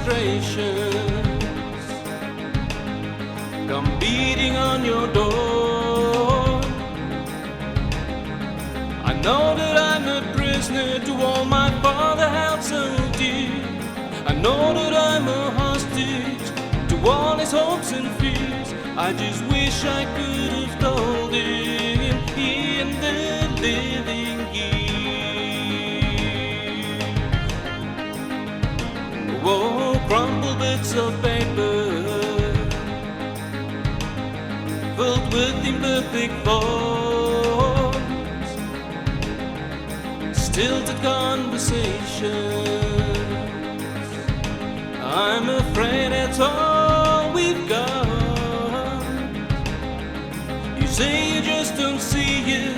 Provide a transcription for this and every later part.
frustrations come beating on your door. I know that I'm a prisoner to all my father held so dear. I know that I'm a hostage to all his hopes and fears. I just wish I could have told him in the living year. Oh, crumpled bits of paper filled with imperfect thoughts, stilted conversations. I'm afraid that's all we've got. You say you just don't see it.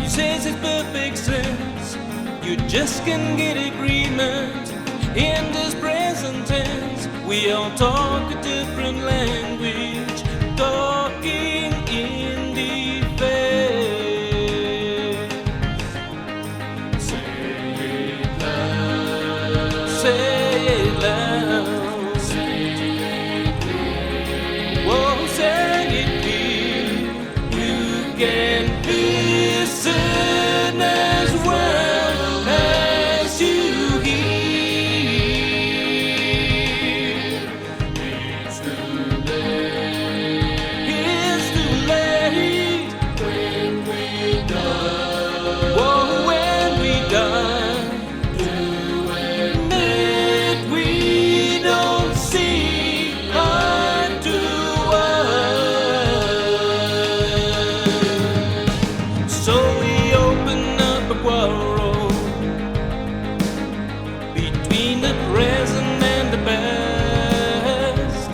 You say it's perfect sense. You just can't get agreement in this present tense. We all talk a different language, talking in defense. Say it loud. Say it loud. Say it clear. Whoa, say it clear. You can listen as well as you hear. It's too late. It's too late when we die. Whoa, when we die. To admit we don't see eye to eye. So we open up a quarrel between the present and the past.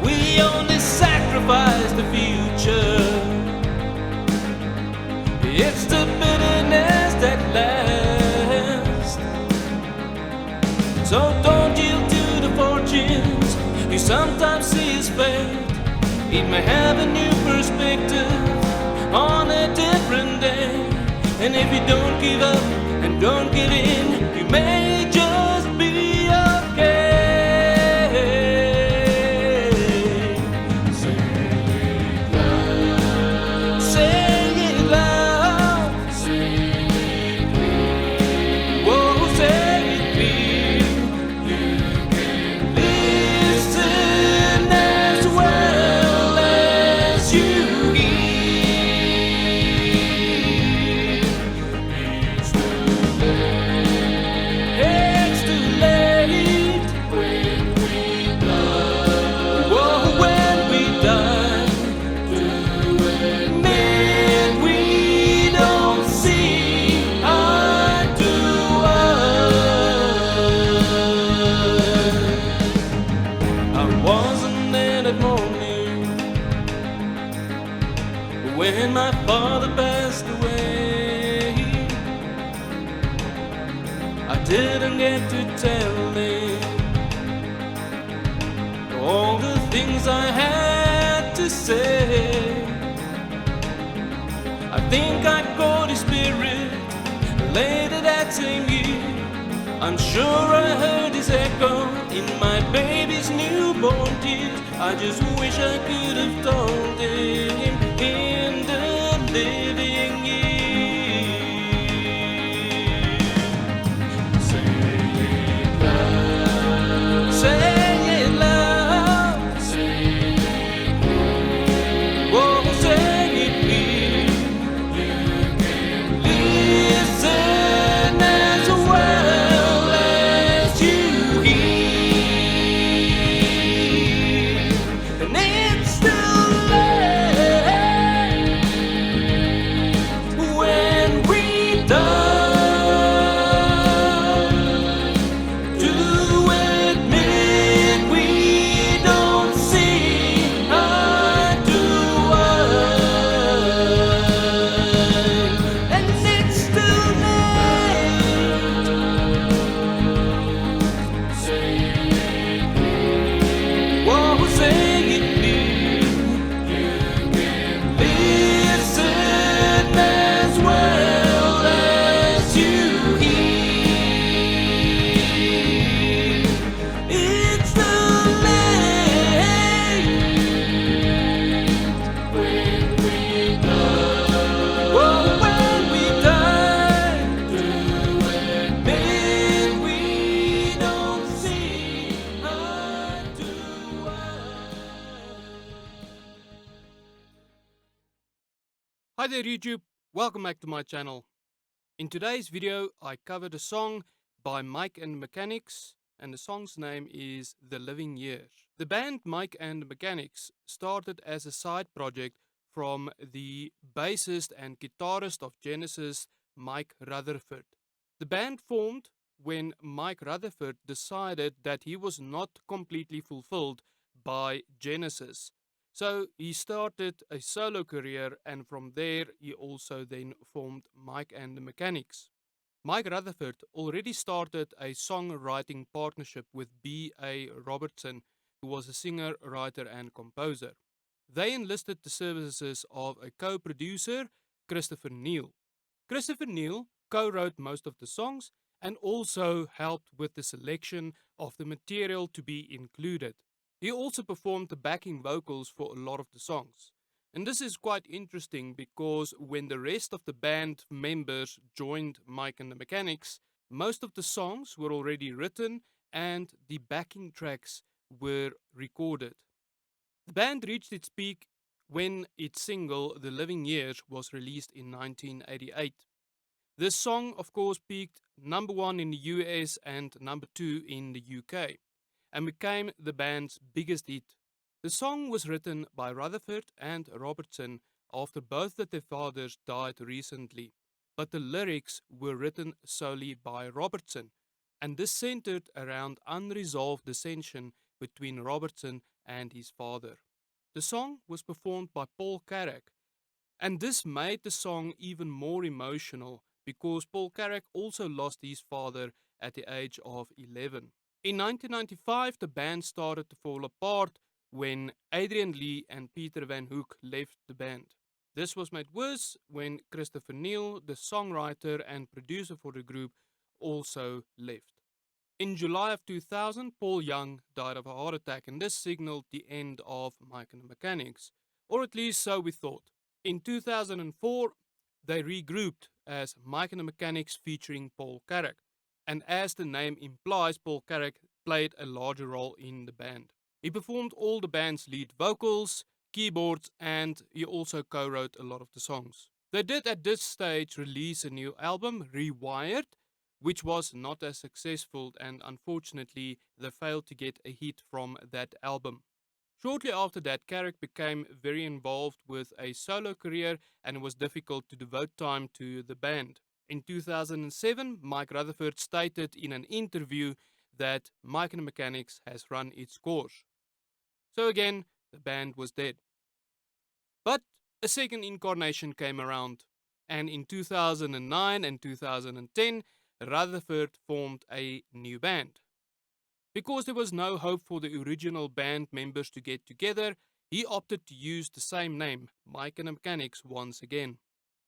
We only sacrifice the future. It's the bitterness that lasts. So don't yield to the fortunes you sometimes see as fate. It may have a new perspective on a different day. And if you don't give up and don't give in, you may just be okay. Say it loud. Say it loud. Say it clear. Whoa, say it clear. You can listen as well as you hear. It's too late. It's too late when we die. Whoa, when we die. To admit we don't see eye to eye. I wasn't there that morning when my father passed away. I didn't get to tell him all the things I had to say. I think I caught his spirit later that same year. I'm sure I heard his echo in my baby's newborn tears. I just wish I could have told him in the living year. Say it loud. Say it loud. Say it clear. Whoa, say it clear. You can listen as well as you hear. And it's too late. Hi there YouTube, welcome back to my channel. In today's video I covered a song by Mike and the Mechanics and the song's name is The Living Years. The band Mike and the Mechanics started as a side project from the bassist and guitarist of Genesis, Mike Rutherford. The band formed when Mike Rutherford decided that he was not completely fulfilled by Genesis. So he started a solo career and from there he also then formed Mike and the Mechanics. Mike Rutherford already started a songwriting partnership with B.A. Robertson, who was a singer, writer and composer. They enlisted the services of a co-producer, Christopher Neal. Christopher Neal co-wrote most of the songs and also helped with the selection of the material to be included. He also performed the backing vocals for a lot of the songs. And this is quite interesting because when the rest of the band members joined Mike and the Mechanics, most of the songs were already written and the backing tracks were recorded. The band reached its peak when its single The Living Years was released in 1988. This song, of course, peaked number 1 in the US and number 2 in the UK and became the band's biggest hit. The song was written by Rutherford and Robertson after both of their fathers died recently, but the lyrics were written solely by Robertson, and this centered around unresolved dissension between Robertson and his father. The song was performed by Paul Carrack, and this made the song even more emotional because Paul Carrack also lost his father at the age of 11. In 1995, the band started to fall apart when Adrian Lee and Peter Van Hook left the band. This was made worse when Christopher Neal, the songwriter and producer for the group, also left. In July of 2000, Paul Young died of a heart attack, and this signaled the end of Mike and the Mechanics, or at least so we thought. In 2004, they regrouped as Mike and the Mechanics featuring Paul Carrack, and as the name implies, Paul Carrack played a larger role in the band. He performed all the band's lead vocals, keyboards, and he also co-wrote a lot of the songs. They did at this stage release a new album, Rewired, which was not as successful, and unfortunately they failed to get a hit from that album. Shortly after that, Carrack became very involved with a solo career and it was difficult to devote time to the band. In 2007, Mike Rutherford stated in an interview that Mike and the Mechanics has run its course. So again, the band was dead. But a second incarnation came around, and in 2009 and 2010, Rutherford formed a new band. Because there was no hope for the original band members to get together, he opted to use the same name, Mike and the Mechanics, once again.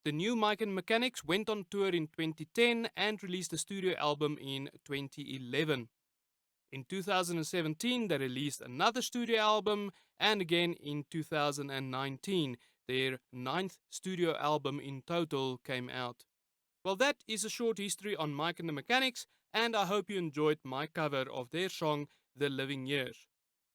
The new Mike and the Mechanics went on tour in 2010 and released a studio album in 2011. In 2017, they released another studio album, and again in 2019, their 9th studio album in total came out. Well, that is a short history on Mike and the Mechanics, and I hope you enjoyed my cover of their song, The Living Years.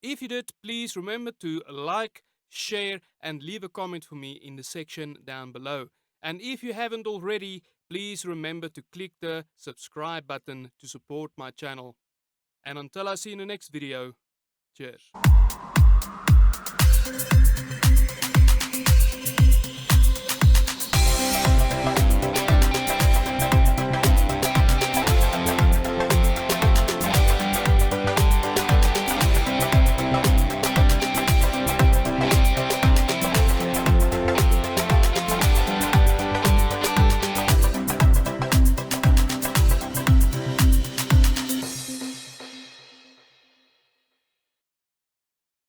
If you did, please remember to like, share, and leave a comment for me in the section down below. And if you haven't already, please remember to click the subscribe button to support my channel. And until I see you in the next video, cheers.